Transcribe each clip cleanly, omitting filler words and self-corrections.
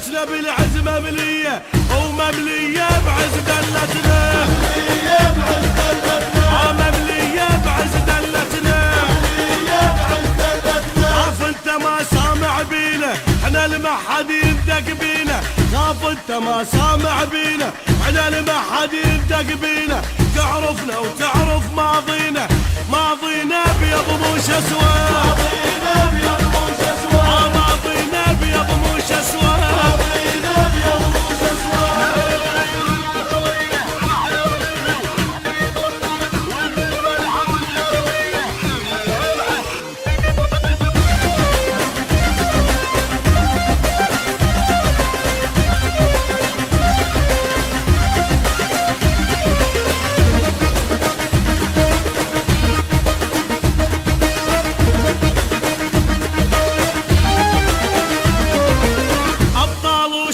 دلتنا بالعز مملية ومملية بعز دلتنا، مملية بعز دلتنا. خاف انت ما سامع بينا احنا المحد يندق بينا، خاف انت ما سامع بينا احنا المحد يندق بينا. تعرفنا وتعرف ماضينا، ماضينا بيض مش اسود، ماضينا بيض مش اسود، ماضينا بيض مش اسود.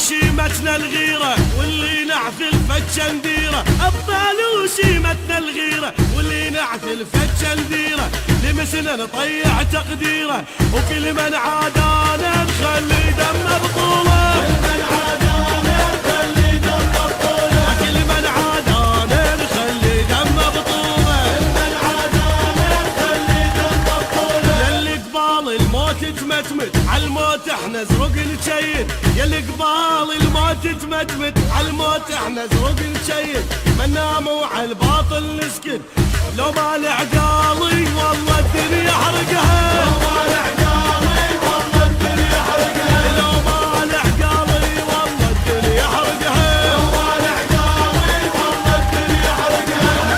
شيمتنا الغيرة واللي نعثل فتشنديرة، أبطال وشيمتنا الغيرة واللي نعثل فتشنديرة. لمسنا نطيع تقديره وكل من عادانا نخلي دم بطولة، كل من عادانا نخلي دم بطولة، كل من عادانا نخلي دم بطولة، كل من عادانا نخلي دم بطولة. يلي قبال الموت تمتمت عالموت احنا زرق نشيد، يلي قبال الموت تمتمت عالموت احنا زرق نشيد. من ناموا عالباطل نسكت لو ما العقالي والله الدنيا حرقها، لو ما العقالي والله الدنيا حرقها، لو ما العقالي والله الدنيا حرقها، لو ما العقالي والله الدنيا حرقها.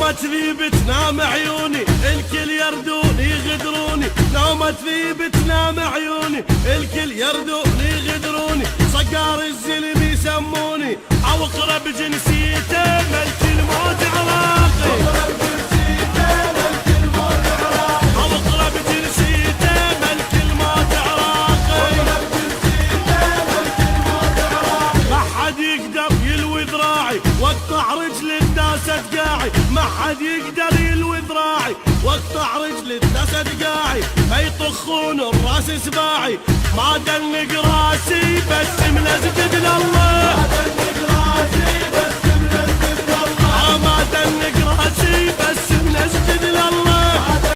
تذيب تنام عيوني الكل يردوني يغدروني، نومة تذيب تنام عيوني الكل يردوني يغدروني. صقار الزلم يسموني او اقرب جنسيته ملك الموت عراقي، او اقرب جنسيته ملك الموت عراقي. ما حد يقدر يلوي ذراعي واقطع رجل الداسة قاعي، ما حد يقدر يلوي ذراعي واقطع رجل الداسة قاعي. ما يطخون الراس سباعي ما دنق راسي بس ملزقد لله، ما دنق راسي بس ملزقد لله، ما دنق راسي بس ملزقد لله.